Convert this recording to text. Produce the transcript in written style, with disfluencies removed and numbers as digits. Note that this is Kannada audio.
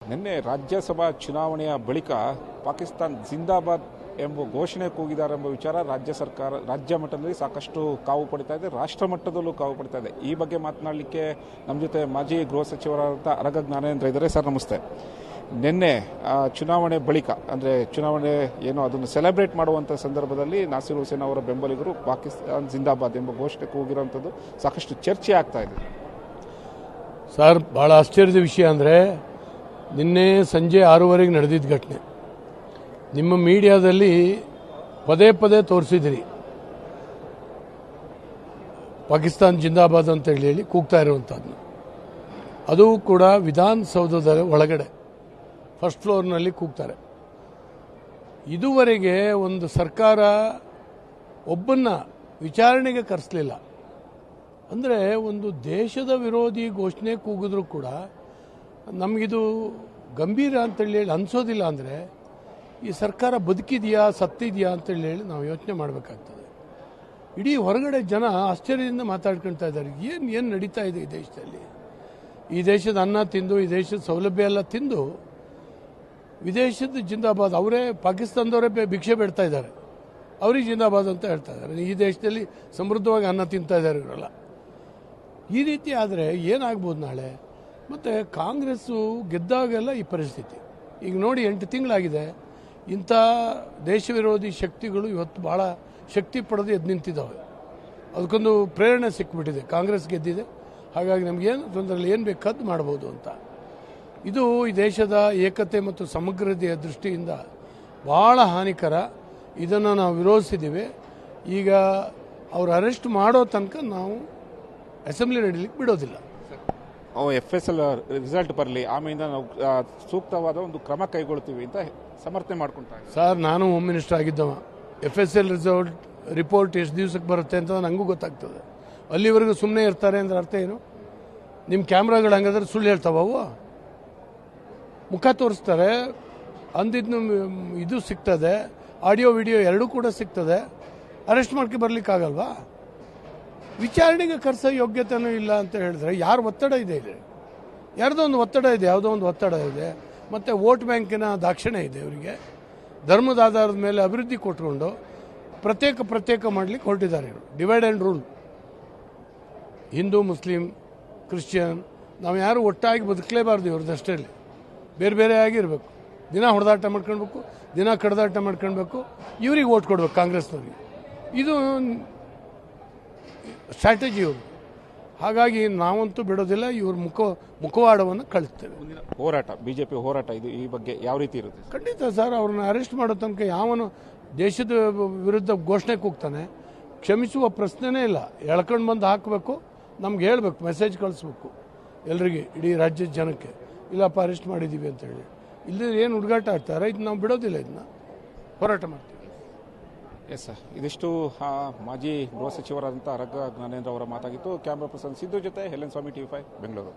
ನಿನ್ನೆ ರಾಜ್ಯಸಭಾ ಚುನಾವಣೆಯ ಬಳಿಕ ಪಾಕಿಸ್ತಾನ್ ಜಿಂದಾಬಾದ್ ಎಂಬ ಘೋಷಣೆ ಕೂಗಿದ್ದಾರೆ ಎಂಬ ವಿಚಾರ ರಾಜ್ಯ ಮಟ್ಟದಲ್ಲಿ ಸಾಕಷ್ಟು ಕಾವು ಪಡಿತಾ ಇದೆ, ರಾಷ್ಟ್ರ ಮಟ್ಟದಲ್ಲೂ ಕಾವು ಪಡಿತಾ ಇದೆ. ಈ ಬಗ್ಗೆ ಮಾತನಾಡಲಿಕ್ಕೆ ನಮ್ಮ ಜೊತೆ ಮಾಜಿ ಗೃಹ ಸಚಿವರಾದಂಥ ಅರಗ ಜ್ಞಾನೇಂದ್ರ ಇದ್ದಾರೆ. ಸರ್ ನಮಸ್ತೆ. ನಿನ್ನೆ ಚುನಾವಣೆ ಬಳಿಕ ಅಂದರೆ ಚುನಾವಣೆ ಏನೋ ಅದನ್ನು ಸೆಲೆಬ್ರೇಟ್ ಮಾಡುವಂಥ ಸಂದರ್ಭದಲ್ಲಿ ನಾಸಿರ್ ಹುಸೇನ್ ಅವರ ಬೆಂಬಲಿಗರು ಪಾಕಿಸ್ತಾನ್ ಜಿಂದಾಬಾದ್ ಎಂಬ ಘೋಷಣೆ ಕೂಗಿರೋಂಥದ್ದು ಸಾಕಷ್ಟು ಚರ್ಚೆ ಆಗ್ತಾ ಇದೆ. ಸರ್, ಭಾಳ ಆಶ್ಚರ್ಯದ ವಿಷಯ ಅಂದರೆ ನಿನ್ನೆ ಸಂಜೆ 6:30 ನಡೆದಿದ್ದ ಘಟನೆ ನಿಮ್ಮ ಮೀಡಿಯಾದಲ್ಲಿ ಪದೇ ಪದೇ ತೋರಿಸಿದಿರಿ. ಪಾಕಿಸ್ತಾನ್ ಜಿಂದಾಬಾದ್ ಅಂತ ಹೇಳಿ ಕೂಗ್ತಾ ಇರುವಂಥದ್ದು, ಅದು ಕೂಡ ವಿಧಾನಸೌಧದ ಒಳಗಡೆ ಫಸ್ಟ್ ಫ್ಲೋರ್ನಲ್ಲಿ ಕೂಗ್ತಾರೆ. ಇದುವರೆಗೆ ಒಂದು ಸರ್ಕಾರ ಒಬ್ಬನ್ನ ವಿಚಾರಣೆಗೆ ಕರೆಸಲಿಲ್ಲ. ಅಂದರೆ ಒಂದು ದೇಶದ ವಿರೋಧಿ ಘೋಷಣೆ ಕೂಗಿದ್ರೂ ಕೂಡ ನಮಗಿದು ಗಂಭೀರ ಅಂತೇಳಿ ಅನಿಸೋದಿಲ್ಲ. ಅಂದರೆ ಈ ಸರ್ಕಾರ ಬದುಕಿದೆಯಾ ಸತ್ತಿದೆಯಾ ಅಂತೇಳಿ ನಾವು ಯೋಚನೆ ಮಾಡಬೇಕಾಗ್ತದೆ. ಇಡೀ ಹೊರಗಡೆ ಜನ ಆಶ್ಚರ್ಯದಿಂದ ಮಾತಾಡ್ಕೊಳ್ತಾ ಇದ್ದಾರೆ, ಏನು ನಡೀತಾ ಇದೆ ಈ ದೇಶದಲ್ಲಿ. ಈ ದೇಶದ ಅನ್ನ ತಿಂದು, ಈ ದೇಶದ ಸೌಲಭ್ಯ ಎಲ್ಲ ತಿಂದು ವಿದೇಶದ ಜಿಂದಾಬಾದ್, ಅವರೇ ಪಾಕಿಸ್ತಾನದವರೇ ಭಿಕ್ಷೆ ಬೇಡ್ತಾ ಇದ್ದಾರೆ, ಅವ್ರಿಗೆ ಜಿಂದಾಬಾದ್ ಅಂತ ಹೇಳ್ತಾ ಇದ್ದಾರೆ. ಈ ದೇಶದಲ್ಲಿ ಸಮೃದ್ಧವಾಗಿ ಅನ್ನ ತಿಂತಾ ಇದ್ದಾರೆ ಇವರೆಲ್ಲ. ಈ ರೀತಿ ಆದರೆ ಏನಾಗ್ಬೋದು ನಾಳೆ? ಮತ್ತು ಕಾಂಗ್ರೆಸ್ಸು ಗೆದ್ದಾಗೆಲ್ಲ ಈ ಪರಿಸ್ಥಿತಿ. ಈಗ ನೋಡಿ 8 ತಿಂಗಳಾಗಿದೆ, ಇಂಥ ದೇಶ ವಿರೋಧಿ ಶಕ್ತಿಗಳು ಇವತ್ತು ಭಾಳ ಶಕ್ತಿ ಪಡೆದು ಎದ್ದು ನಿಂತಿದ್ದಾವೆ. ಅದಕ್ಕೊಂದು ಪ್ರೇರಣೆ ಸಿಕ್ಬಿಟ್ಟಿದೆ, ಕಾಂಗ್ರೆಸ್ ಗೆದ್ದಿದೆ, ಹಾಗಾಗಿ ನಮಗೇನು ತೊಂದರೆ, ಏನು ಬೇಕಾದ್ದು ಮಾಡ್ಬೋದು ಅಂತ. ಇದು ಈ ದೇಶದ ಏಕತೆ ಮತ್ತು ಸಮಗ್ರತೆಯ ದೃಷ್ಟಿಯಿಂದ ಭಾಳ ಹಾನಿಕರ. ಇದನ್ನು ನಾವು ವಿರೋಧಿಸಿದ್ದೀವಿ. ಈಗ ಅವ್ರು ಅರೆಸ್ಟ್ ಮಾಡೋ ತನಕ ನಾವು ಅಸೆಂಬ್ಲಿ ನಡೀಲಿಕ್ಕೆ ಬಿಡೋದಿಲ್ಲ. FSL ರಿಸಲ್ಟ್ ಬರಲಿ, ಆಮೇಲೆ ನಾವು ಸೂಕ್ತವಾದ ಒಂದು ಕ್ರಮ ಕೈಗೊಳ್ತೀವಿ ಅಂತ ಸಮರ್ಥನೆ ಮಾಡ್ಕೊಳ್ತಾರೆ. ಸರ್, ನಾನು ಹೋಮ್ ಮಿನಿಸ್ಟರ್ ಆಗಿದ್ದವ. FSL ರಿಪೋರ್ಟ್ ಎಷ್ಟು ದಿವಸಕ್ಕೆ ಬರುತ್ತೆ ಅಂತ ನನಗೂ ಗೊತ್ತಾಗ್ತದೆ. ಅಲ್ಲಿವರೆಗೂ ಸುಮ್ಮನೆ ಇರ್ತಾರೆ ಅಂದ್ರೆ ಅರ್ಥ ಏನು? ನಿಮ್ಮ ಕ್ಯಾಮ್ರಾಗಳು ಹಂಗಾದ್ರೆ ಸುಳ್ಳು ಹೇಳ್ತಾವು, ಮುಖ ತೋರಿಸ್ತಾರೆ, ಅಂದಿದ್ದು ಇದು ಸಿಗ್ತದೆ, ಆಡಿಯೋ ವಿಡಿಯೋ ಎರಡೂ ಕೂಡ ಸಿಗ್ತದೆ. ಅರೆಸ್ಟ್ ಮಾಡ್ಕೊಂಡು ಬರ್ಲಿಕ್ಕಾಗಲ್ವಾ? ವಿಚಾರಣೆಗೆ ಕರೆಸೋ ಯೋಗ್ಯತೆನೂ ಇಲ್ಲ ಅಂತ ಹೇಳಿದ್ರೆ ಯಾರು ಒತ್ತಡ ಇದೆ? ಇಲ್ಲಿ ಯಾರ್ದೋ ಒಂದು ಒತ್ತಡ ಇದೆ, ಯಾವುದೋ ಒಂದು ಒತ್ತಡ ಇದೆ. ಮತ್ತು ವೋಟ್ ಬ್ಯಾಂಕಿನ ದಾಕ್ಷಿಣ್ಯ ಇದೆ ಇವರಿಗೆ. ಧರ್ಮದ ಆಧಾರದ ಮೇಲೆ ಅಭಿವೃದ್ಧಿ ಕೊಟ್ಕೊಂಡು ಪ್ರತ್ಯೇಕ ಮಾಡಲಿಕ್ಕೆ ಹೊರಟಿದ್ದಾರೆ ಇವರು. Divide and rule. Hindu, Muslim, Christian ನಾವು ಯಾರು ಒಟ್ಟಾಗಿ ಬದುಕಲೇಬಾರ್ದು. ಇವ್ರದ್ದಷ್ಟೇ ಬೇರೆ ಬೇರೆ ಆಗಿರಬೇಕು. ದಿನ ಹೊಡೆದಾಟ ಮಾಡ್ಕೊಳ್ಬೇಕು, ದಿನ ಕಡ್ದಾಟ ಮಾಡ್ಕೊಳ್ಬೇಕು, ಇವ್ರಿಗೆ ಓಟ್ ಕೊಡ್ಬೇಕು ಕಾಂಗ್ರೆಸ್ನವ್ರಿಗೆ. ಇದು ಸ್ಟ್ರಾಟಜಿ ಇವರು. ಹಾಗಾಗಿ ನಾವಂತೂ ಬಿಡೋದಿಲ್ಲ. ಇವ್ರ ಮುಖವಾಡವನ್ನು ಕಳಿಸ್ತೇವೆ. ಹೋರಾಟ, ಬಿಜೆಪಿ ಹೋರಾಟ ಇದು ಈ ಬಗ್ಗೆ ಯಾವ ರೀತಿ ಇರುತ್ತೆ? ಖಂಡಿತ ಸರ್, ಅವ್ರನ್ನ ಅರೆಸ್ಟ್ ಮಾಡೋ ತನಕ ಯಾವನು ದೇಶದ ವಿರುದ್ಧ ಘೋಷಣೆ ಕೂಗ್ತಾನೆ ಕ್ಷಮಿಸುವ ಪ್ರಶ್ನೆನೇ ಇಲ್ಲ. ಎಳ್ಕೊಂಡು ಬಂದು ಹಾಕಬೇಕು, ನಮ್ಗೆ ಹೇಳ್ಬೇಕು, ಮೆಸೇಜ್ ಕಳಿಸ್ಬೇಕು ಎಲ್ರಿಗೆ, ಇಡೀ ರಾಜ್ಯದ ಜನಕ್ಕೆ, ಇಲ್ಲಪ್ಪ ಅರೆಸ್ಟ್ ಮಾಡಿದ್ದೀವಿ ಅಂತೇಳಿ. ಇಲ್ಲದೆ ಏನು ಹುಡುಗಾಟ ಆಡ್ತಾರೆ, ಇದು ನಾವು ಬಿಡೋದಿಲ್ಲ, ಇದನ್ನ ಹೋರಾಟ ಮಾಡ್ತೀವಿ. ಎಸ್ ಸರ್, ಇದಿಷ್ಟು ಮಾಜಿ ಗೃಹ ಸಚಿವರಾದಂಥ ಅರಗ ಜ್ಞಾನೇಂದ್ರ ಅವರ ಮಾತಾಗಿತ್ತು. ಕ್ಯಾಮ್ರಾ ಪರ್ಸನ್ ಸಿದ್ದು ಜೊತೆ ಹೆಲೆನ್ ಸ್ವಾಮಿ, TV5 ಬೆಂಗಳೂರು.